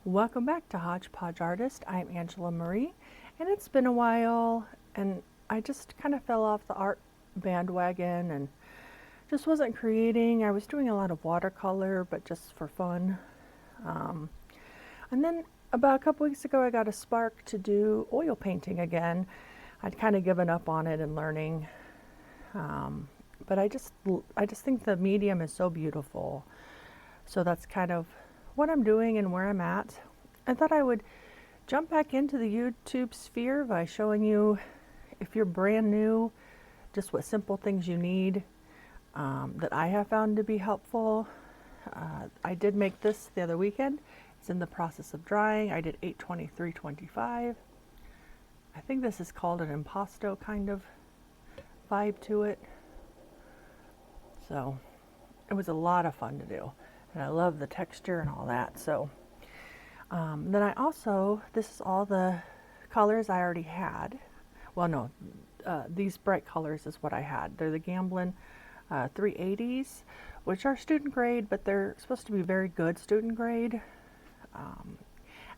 Welcome back to Hodgepodge Artist. I'm Angela Marie, and it's been a while, and I just kind of fell off the art bandwagon and just wasn't creating. I was doing a lot of watercolor, but just for fun. Um, and then about a couple weeks ago, I got a spark to do oil painting again. I'd kind of given up on it and learning, but I just think the medium is so beautiful. So that's kind of what I'm doing and where I'm at. I thought I would jump back into the YouTube sphere by showing you, if you're brand new, just what simple things you need that I have found to be helpful. I did make this the other weekend. It's in the process of drying. I did 8/23/25. I think this is called an impasto kind of vibe to it. So it was a lot of fun to do. And I love the texture and all that. So then I also, this is all the colors I already had. Well, no, these bright colors is what I had. They're the Gamblin 380s, which are student grade, but they're supposed to be very good student grade.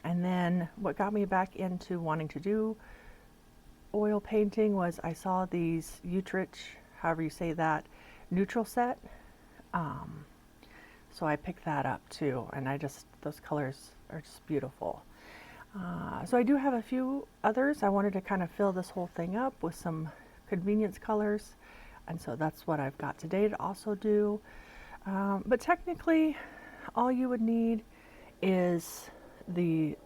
And then what got me back into wanting to do oil painting was I saw these Utrecht, however you say that, neutral set. So I picked that up too, and those colors are just beautiful. So I do have a few others. I wanted to kind of fill this whole thing up with some convenience colors, and so that's what I've got today to also do. But technically, all you would need is the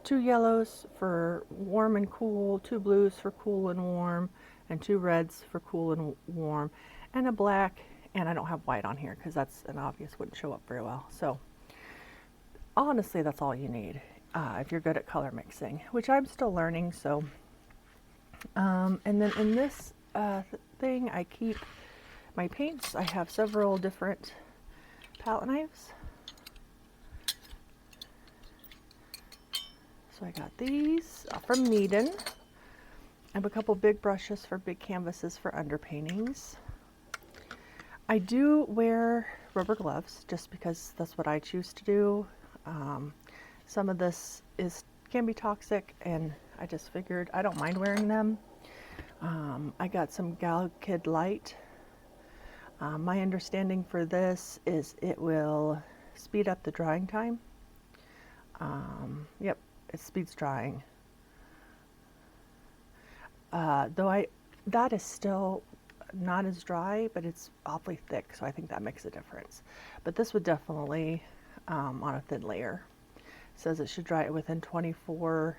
2 yellows for warm and cool, 2 blues for cool and warm, and 2 reds for cool and warm, and a black. And I don't have white on here because that's an obvious, wouldn't show up very well. So honestly, that's all you need if you're good at color mixing, which I'm still learning. So, and then in this thing, I keep my paints. I have several different palette knives. So I got these from Meeden. I have a couple big brushes for big canvases for underpaintings. I do wear rubber gloves just because that's what I choose to do. Some of this can be toxic, and I just figured I don't mind wearing them. I got some Galkyd Lite. My understanding for this is it will speed up the drying time. Yep, it speeds drying. That is still not as dry, but it's awfully thick, so I think that makes a difference. But this would definitely, on a thin layer. It says it should dry it within 24,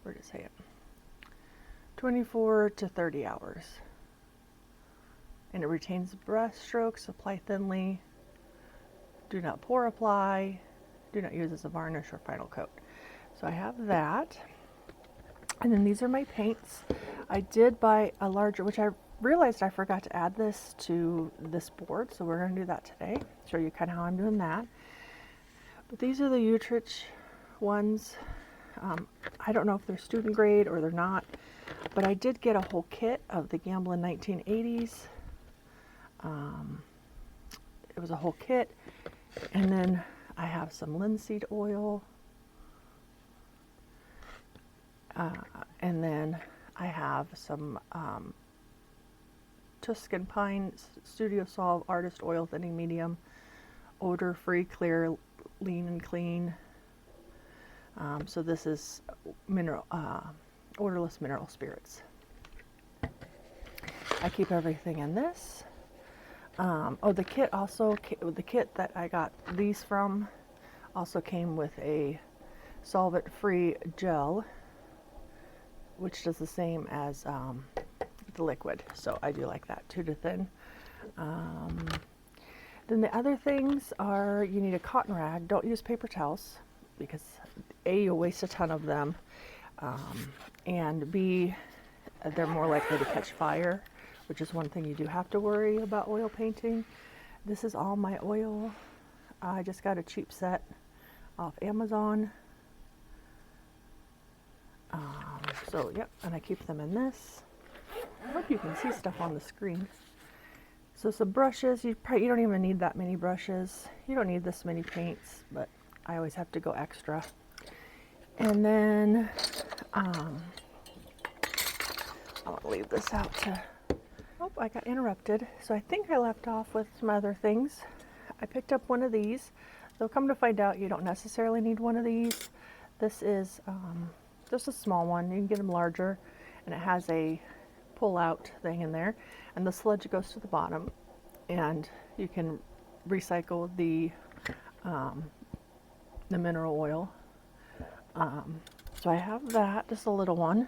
where did it say it? 24 to 30 hours. And it retains brush strokes, apply thinly. Do not pour apply. Do not use as a varnish or final coat. So I have that. And then these are my paints. I did buy a larger, which I realized I forgot to add this to this board, so we're going to do that today. Show you kind of how I'm doing that. But these are the Utrecht ones. I don't know if they're student grade or they're not, but I did get a whole kit of the Gamblin 1980s. It was a whole kit, and then I have some linseed oil. And then I have some Tuscan Pine Studio Solve Artist Oil Thinning Medium, odor-free, clear, lean and clean. So this is odorless mineral spirits. I keep everything in this. The kit also, the kit that I got these from also came with a solvent-free gel, which does the same as the liquid. So I do like that, too, to thin. Then the other things are, you need a cotton rag. Don't use paper towels because A, you'll waste a ton of them, and B, they're more likely to catch fire, which is one thing you do have to worry about oil painting. This is all my oil. I just got a cheap set off Amazon. Yep, and I keep them in this. I hope you can see stuff on the screen. So some brushes, you don't even need that many brushes. You don't need this many paints, but I always have to go extra. And then I want to leave this out to, oh, I got interrupted. So I think I left off with some other things. I picked up one of these. They'll come to find out you don't necessarily need one of these. This is just a small one. You can get them larger, and it has a pull-out thing in there, and the sludge goes to the bottom, and you can recycle the mineral oil. So I have that, just a little one,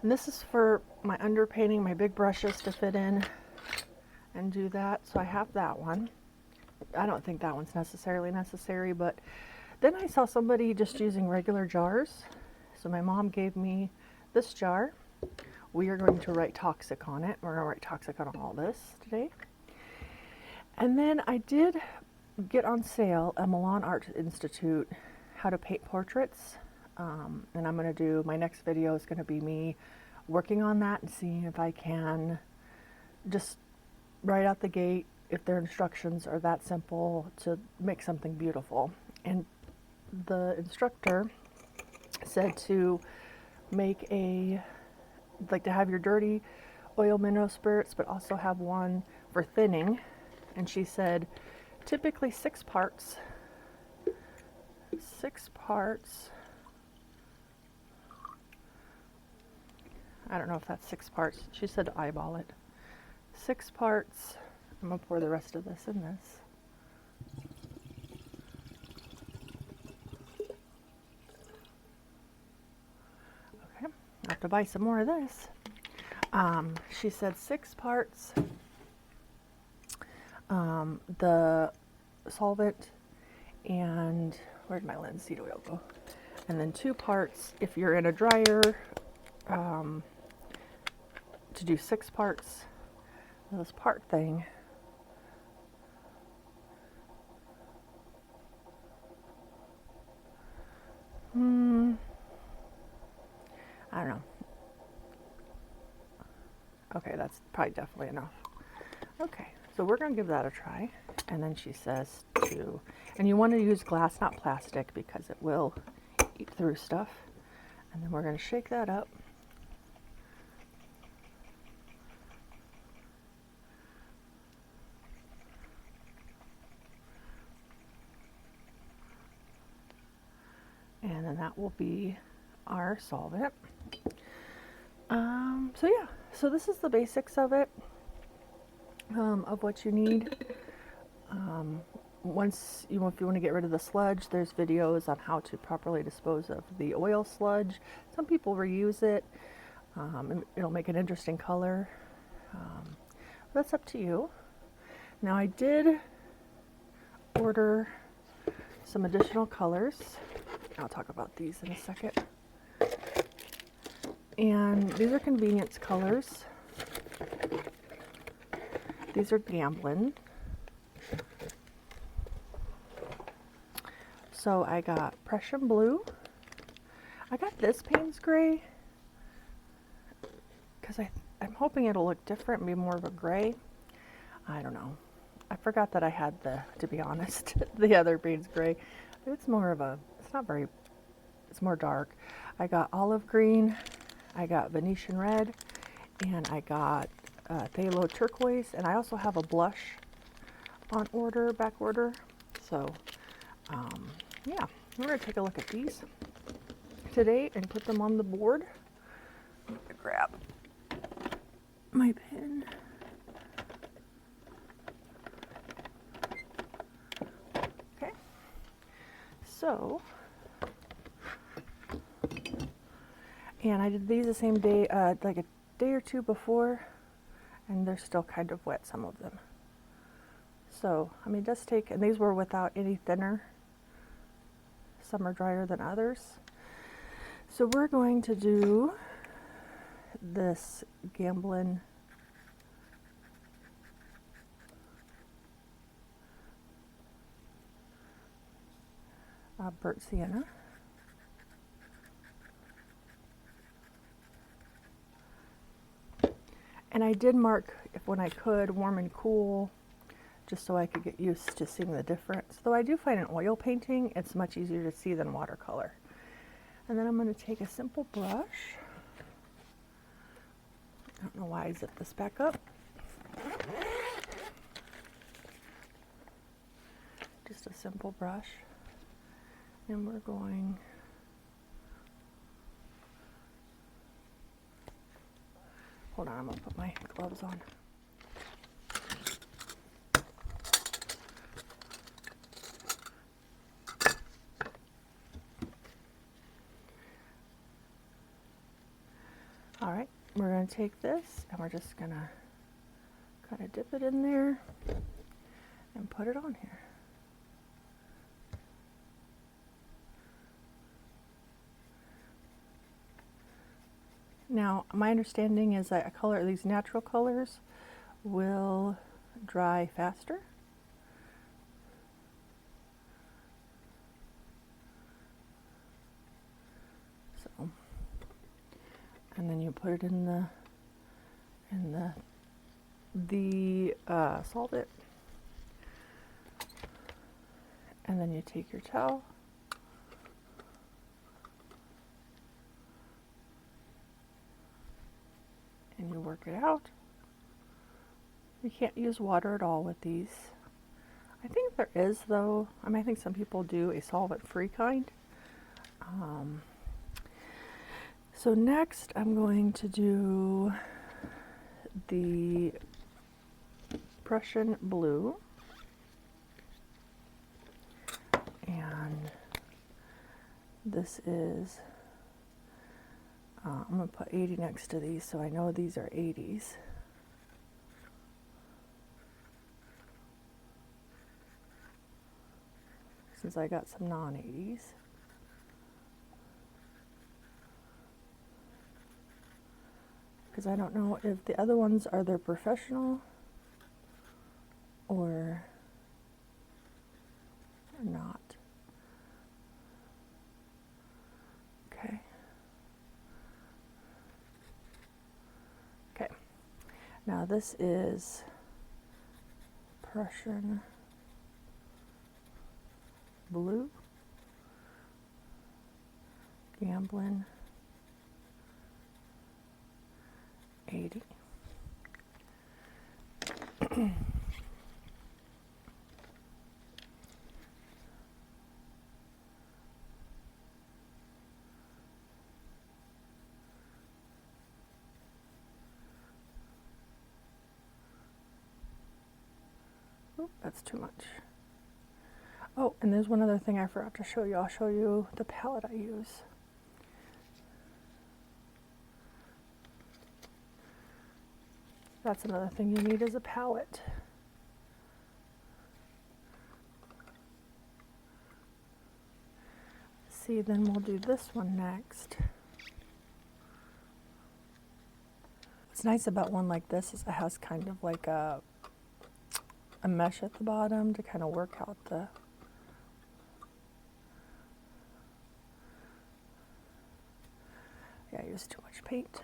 and this is for my underpainting, my big brushes to fit in and do that. So I have that one. I don't think that one's necessarily necessary, but then I saw somebody just using regular jars. So my mom gave me this jar. We are going to write toxic on it. We're going to write toxic on all this today. And then I did get on sale at Milan Art Institute how to paint portraits. And I'm going to do, my next video is going to be me working on that and seeing if I can just right out the gate, if their instructions are that simple, to make something beautiful. And the instructor said to make a, like to have your dirty oil mineral spirits, but also have one for thinning. And she said typically 6 parts. 6 parts. I don't know if that's 6 parts. She said to eyeball it. 6 parts. I'm going to pour the rest of this in this. Okay, I have to buy some more of this. She said 6 parts. The solvent, and where'd my linseed oil go? And then 2 parts if you're in a dryer, to do 6 parts. This part thing. I don't know. Okay, that's probably definitely enough. Okay, so we're going to give that a try. And then she says to, and you want to use glass, not plastic, because it will eat through stuff. And then we're going to shake that up. And then that will be our solvent. So yeah, so this is the basics of it, of what you need. Once if you want to get rid of the sludge, there's videos on how to properly dispose of the oil sludge. Some people reuse it. It'll make an interesting color. That's up to you. Now I did order some additional colors. I'll talk about these in a second. And these are convenience colors. These are Gamblin. So I got Prussian Blue. I got this Payne's Gray because I'm hoping it'll look different and be more of a gray. I don't know. I forgot that I had to be honest, the other Payne's Gray. It's more of a, it's more dark. I got olive green, I got Venetian red, and I got phthalo turquoise, and I also have a blush on order, back order. So yeah, we're going to take a look at these today and put them on the board. I'm going to grab my pen. Okay, so, and I did these the same day, like a day or two before, and they're still kind of wet, some of them. So, I mean, it does take, and these were without any thinner. Some are drier than others. So we're going to do this Gamblin burnt sienna. And I did mark if when I could, warm and cool, just so I could get used to seeing the difference. Though I do find in oil painting, it's much easier to see than watercolor. And then I'm going to take a simple brush. I don't know why I zipped this back up. Just a simple brush. And we're going hold on, I'm going to put my gloves on. All right, we're going to take this and we're just going to kind of dip it in there and put it on here. Now, my understanding is that these natural colors will dry faster. So, and then you put it in the solvent, and then you take your towel and you work it out. You can't use water at all with these. I think there is, though. I mean, I think some people do a solvent-free kind. So next I'm going to do the Prussian blue. And this is I'm going to put 80 next to these so I know these are 80s. Since I got some non-80s. Because I don't know if the other ones are their professional or not. Okay. Okay. Now this is Prussian blue, Gamblin 80. Oh, that's too much. Oh, and there's one other thing I forgot to show you. I'll show you the palette I use. That's another thing you need is a palette. See, then we'll do this one next. What's nice about one like this is it has kind of like a mesh at the bottom to kind of work out the I used too much paint.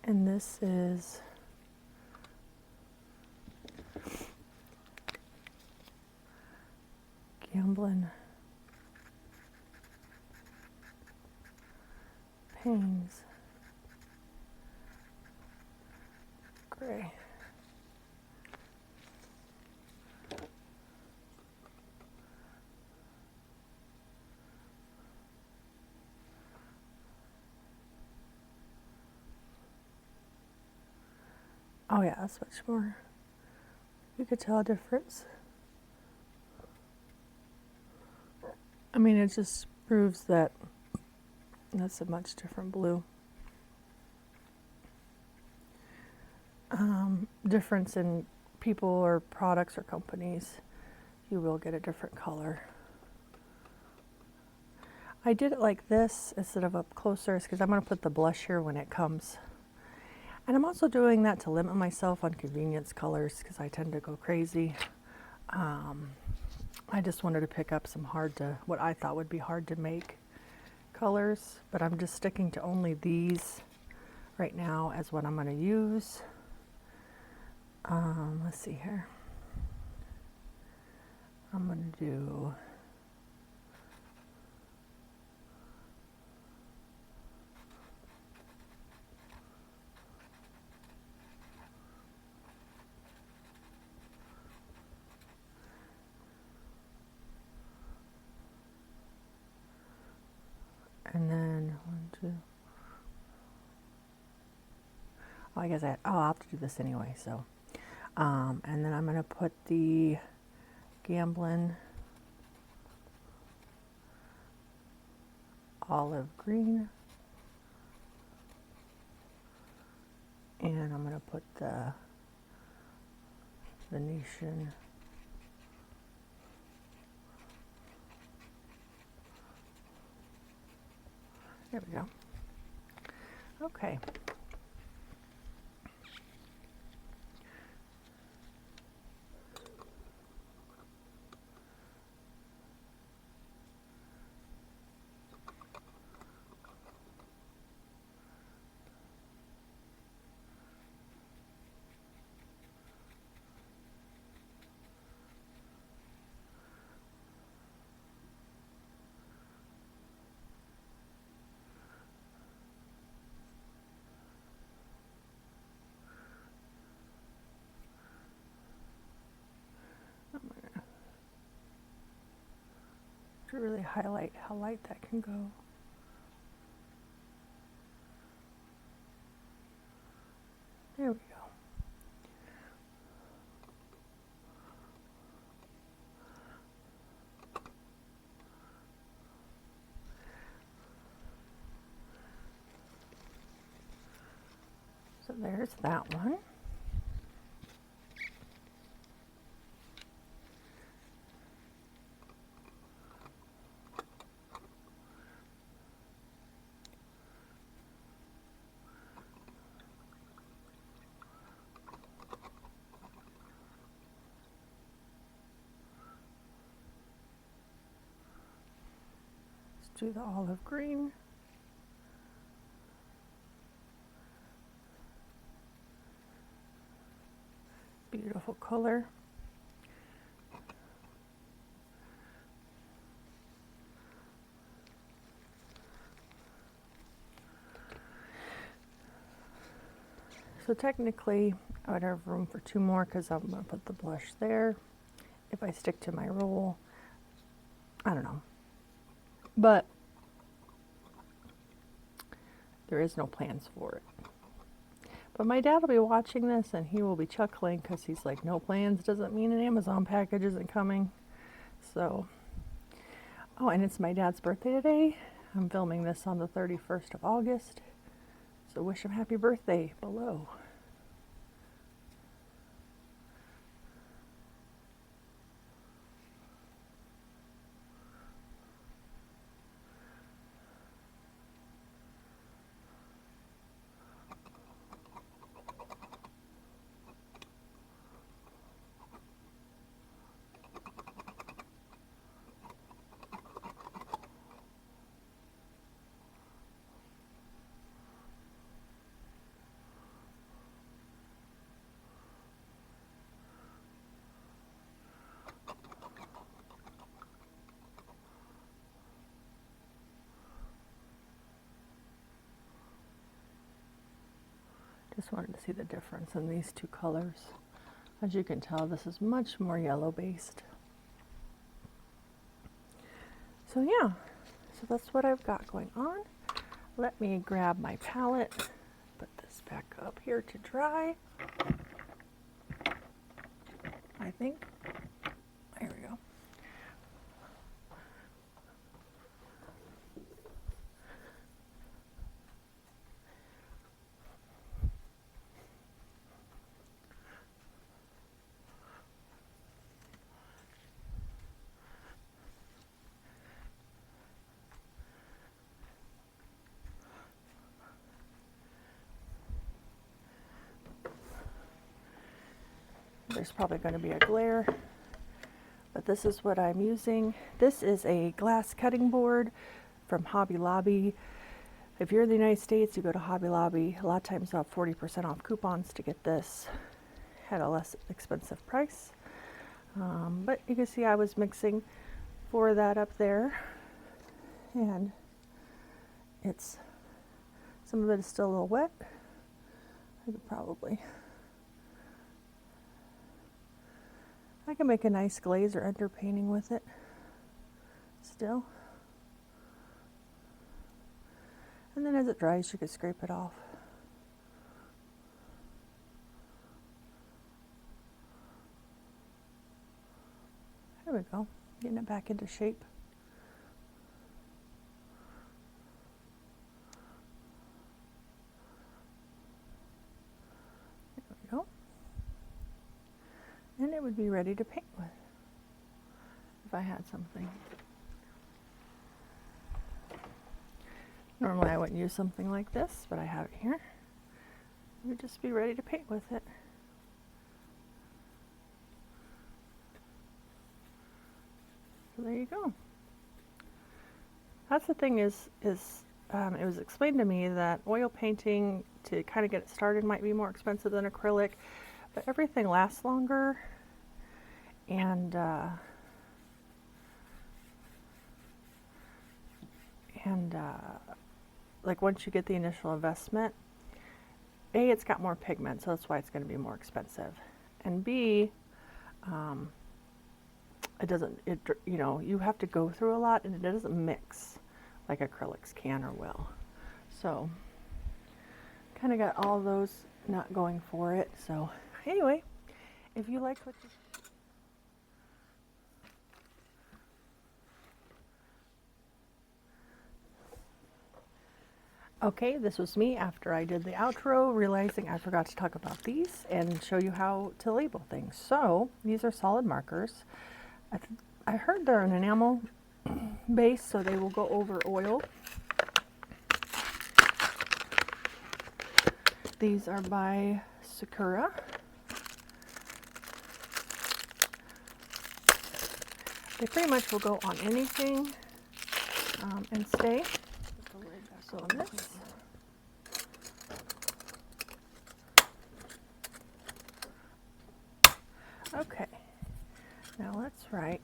And this is Gamblin Paints Gray. Oh yeah, that's much more. You could tell a difference. I mean, it just proves that that's a much different blue. Difference in people or products or companies, you will get a different color. I did it like this instead of up closer because I'm going to put the blush here when it comes. And I'm also doing that to limit myself on convenience colors because I tend to go crazy I just wanted to pick up some what I thought would be hard to make colors, but I'm just sticking to only these right now as what I'm going to use. Let's see here. I'm going to do and then one, two. Oh, I guess I'll have to do this anyway. So, and then I'm going to put the Gamblin olive green, and I'm going to put the Venetian there we go. Okay. To really highlight how light that can go. There we go. So there's that one. Do the olive green. Beautiful color. So technically I would have room for two more because I'm going to put the blush there. If I stick to my rule, I don't know. But there is no plans for it. But my dad will be watching this and he will be chuckling because he's like, no plans doesn't mean an Amazon package isn't coming. So, oh, and it's my dad's birthday today. I'm filming this on the 31st of August. So wish him happy birthday below. Just wanted to see the difference in these two colors. As you can tell, this is much more yellow based. So yeah, so that's what I've got going on. Let me grab my palette, put this back up here to dry. I think. There we go. There's probably going to be a glare, but this is what I'm using. This is a glass cutting board from Hobby Lobby. If you're in the United States, you go to Hobby Lobby. A lot of times they'll have 40% off coupons to get this at a less expensive price. But you can see I was mixing for that up there, and it's, some of it is still a little wet. I can make a nice glaze or underpainting with it still. And then as it dries, you can scrape it off. There we go, getting it back into shape. There we go. And it would be ready to paint with if I had something. Normally I wouldn't use something like this, but I have it here. It would just be ready to paint with it. So there you go. That's the thing is it was explained to me that oil painting, to kind of get it started, might be more expensive than acrylic, but everything lasts longer, and like once you get the initial investment, A, it's got more pigment, so that's why it's going to be more expensive, and B, you know, you have to go through a lot, and it doesn't mix like acrylics can or will. So kind of got all those not going for it. So anyway, if you like what you Okay, this was me after I did the outro, realizing I forgot to talk about these and show you how to label things. So these are solid markers. I heard they're an enamel base, so they will go over oil. These are by Sakura. They pretty much will go on anything and stay. So on this. Okay, now let's write.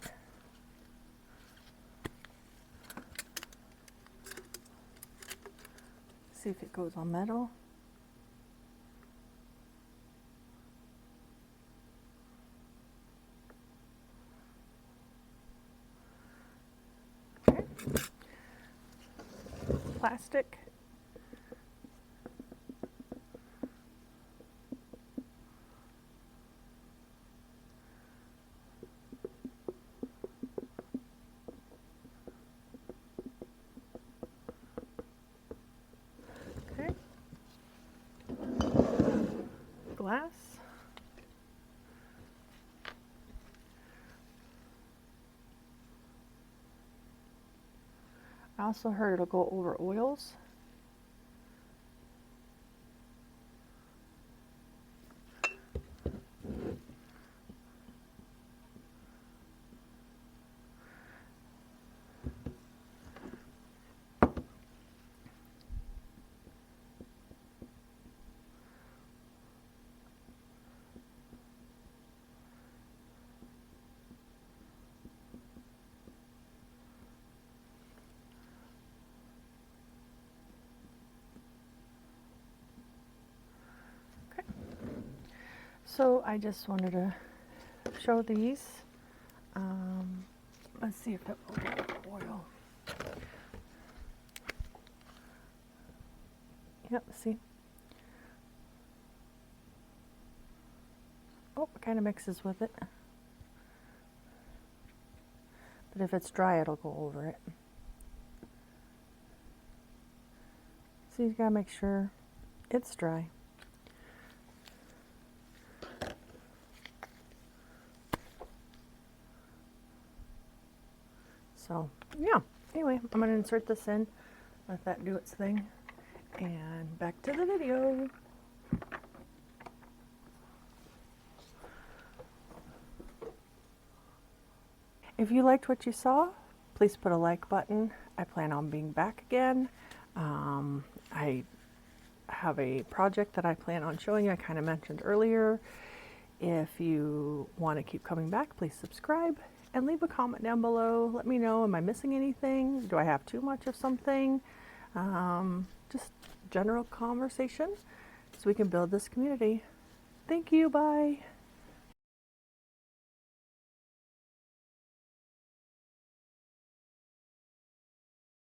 See if it goes on metal. Okay. Plastic. Okay. Glass. I also heard it'll go over oils. So I just wanted to show these. Let's see if it will get oil. Yep, see. Oh, it kind of mixes with it. But if it's dry, it'll go over it. So you gotta make sure it's dry. So, yeah. Anyway, I'm going to insert this in, let that do its thing, and back to the video. If you liked what you saw, please put a like button. I plan on being back again. I have a project that I plan on showing you. I kind of mentioned earlier. If you want to keep coming back, please subscribe and leave a comment down below. Let me know, am I missing anything? Do I have too much of something? Just general conversation so we can build this community. Thank you, bye.